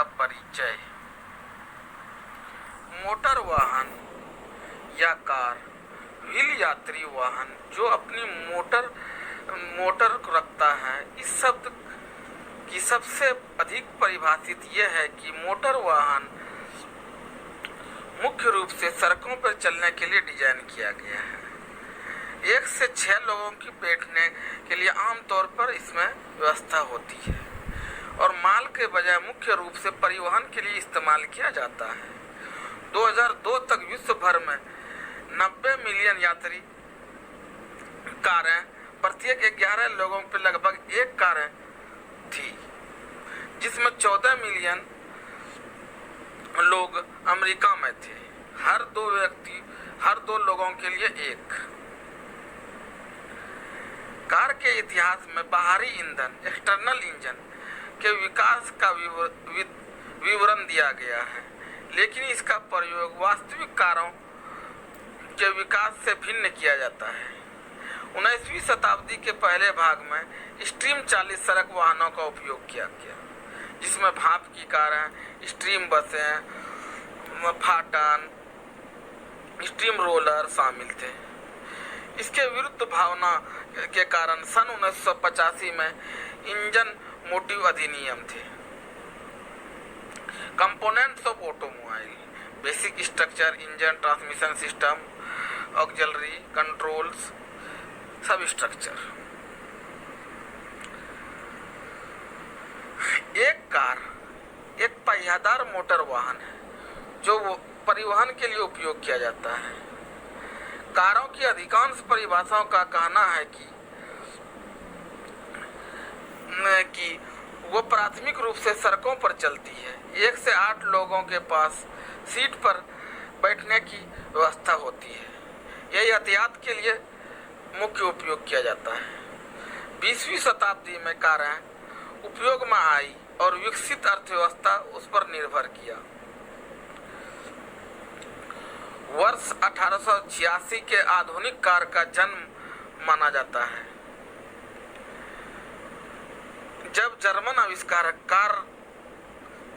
का परिचय। मोटर वाहन या कार व्हील यात्री वाहन जो अपनी मोटर रखता है। इस शब्द की सबसे अधिक परिभाषित यह है कि मोटर वाहन मुख्य रूप से सड़कों पर चलने के लिए डिजाइन किया गया है। 1 से 6 लोगों की बैठने के लिए आमतौर पर इसमें व्यवस्था होती है और माल के बजाय मुख्य रूप से परिवहन के लिए इस्तेमाल किया जाता है। 2002 तक विश्व भर में 90 मिलियन यात्री कारें, प्रत्येक 11 लोगों पर लगभग एक कारें थी, जिसमें 14 मिलियन लोग अमेरिका में थे। हर 2 लोगों के लिए एक। कार के इतिहास में बाहरी ईंधन एक्सटर्नल इंजन के विकास का विवरण दिया गया है, लेकिन इसका प्रयोग वास्तविक कारों के विकास से भिन्न किया जाता है। 19वीं शताब्दी के पहले भाग में स्टीम चालित सड़क वाहनों का उपयोग किया गया, जिसमें भाप की कारें, स्टीम बसें, फाटन, स्टीम रोलर शामिल थे। इसके विरुद्ध भावना के कारण सन 1985 में इंजन मोटिव अधिनियम थे। Components of automobile: basic structure, engine, transmission system, auxiliary controls, सब स्ट्रक्चर। एक कार एक पहियादार मोटर वाहन है जो परिवहन के लिए उपयोग किया जाता है। कारों की अधिकांश परिभाषाओं का कहना है कि वो प्राथमिक रूप से सड़कों पर चलती है। 1 से 8 लोगों के पास सीट पर बैठने की व्यवस्था होती है। यह यातायात के लिए मुख्य उपयोग किया जाता है। 20वीं शताब्दी में कारें उपयोग में आई और विकसित अर्थव्यवस्था उस पर निर्भर किया। वर्ष 1886 के आधुनिक कार का जन्म माना जाता है, जब जर्मन आविष्कारक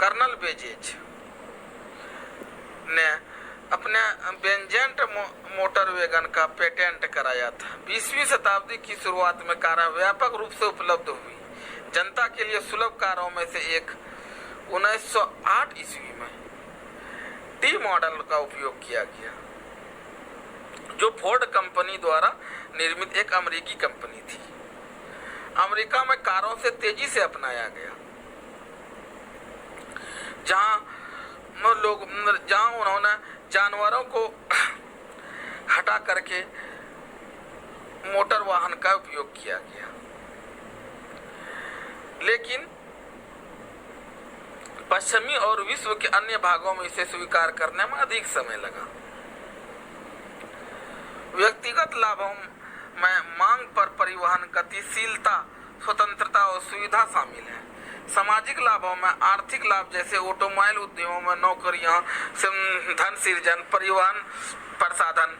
कर्नल बेजेज ने अपने बेंजेंट मोटर वैगन का पेटेंट कराया था। 20वीं शताब्दी की शुरुआत में कारें व्यापक रूप से उपलब्ध हुई। जनता के लिए सुलभ कारों में से एक 1908 ईस्वी में टी मॉडल का उपयोग किया गया, जो फोर्ड कंपनी द्वारा निर्मित एक अमेरिकी कंपनी थी। अमेरिका में कारों से तेजी से अपनाया गया, जहां उन्होंने जानवरों को हटा करके मोटर वाहन का उपयोग किया गया, लेकिन पश्चिमी और विश्व के अन्य भागों में इसे स्वीकार करने में अधिक समय लगा। व्यक्तिगत लाभों में मांग पर परिवहन, गतिशीलता, स्वतंत्रता और सुविधा शामिल है। सामाजिक लाभों में आर्थिक लाभ जैसे ऑटोमोबाइल उद्योगों में नौकरियां, धन सृजन, परिवहन प्रसाधन,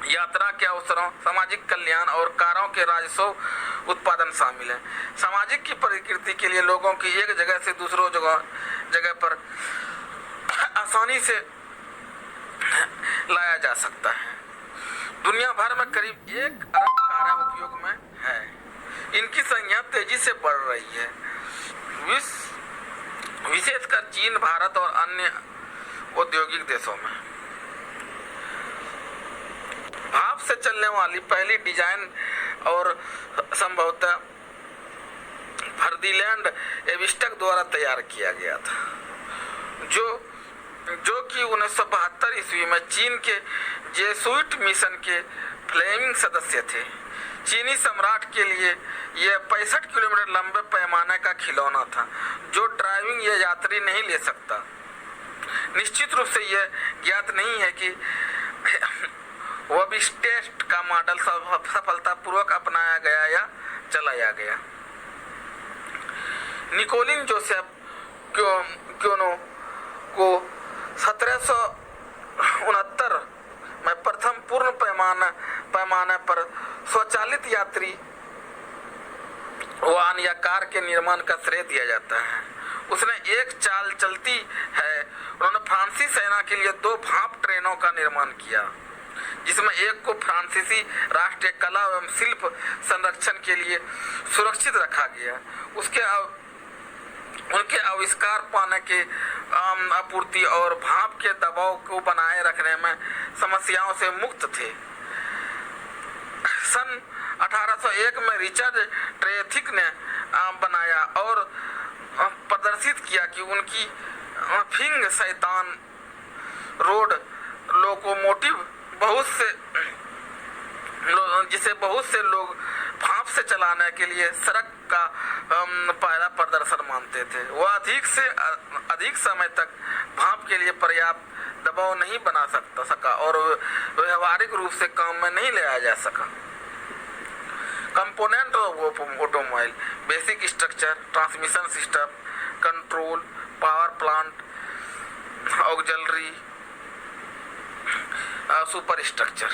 यात्रा के अवसरों, सामाजिक कल्याण और कारों के राजस्व उत्पादन शामिल है। सामाजिक की प्रकृति के लिए लोगों की एक जगह से दूसरों जगह पर आसानी से लाया जा सकता है। दुनिया भर में करीब 1 अरब कारें उपयोग में है। इनकी संख्या तेजी से बढ़ रही है, विशेषकर चीन, भारत और अन्य औद्योगिक देशों में। भाप से चलने वाली पहली डिजाइन और संभवतः फर्दिनैंड एविस्टक द्वारा तैयार किया गया था, जो कि 1972 ईस्वी में चीन के जेसुइट मिशन के फ्लेमिंग सदस्य थे। चीनी सम्राट के लिए यह 65 किलोमीटर लंबे पैमाने का खिलौना था, जो ड्राइविंग या यात्री नहीं ले सकता। निश्चित रूप से यह ज्ञात नहीं है कि वेबस्टेट का मॉडल सफलतापूर्वक अपनाया गया या चलाया गया। निकोलिन जोसेफ क्योनो को 1769 में प्रथम पूर्ण पैमाने पर स्वचालित यात्री वाहन या कार के निर्माण का श्रेय दिया जाता है। उसने एक चाल चलती है। उन्होंने फ्रांसीसी सेना के लिए 2 भाप ट्रेनों का निर्माण किया, जिसमें एक को फ्रांसीसी राष्ट्रीय कला एवं शिल्प संरक्षण के लिए सुरक्षित रखा गया। उनके आविष्कार पानी के आपूर्ति और भाप के दबाव को बनाए रखने में समस्याओं से मुक्त थे। सन 1801 में रिचर्ड ट्रेथिक ने बनाया और प्रदर्शित किया कि उनकी फिंग शैतान रोड लोकोमोटिव जिसे बहुत से लोग भाप से चलाने के लिए सड़क का पहला प्रदर्शन मानते थे। वह अधिक समय तक भाप के लिए पर्याप्त दबाव नहीं बना सका और व्यवहारिक रूप से काम में नहीं लाया जा सका। Component of automobile: basic structure, transmission system, control, power plant, auxiliary, super structure.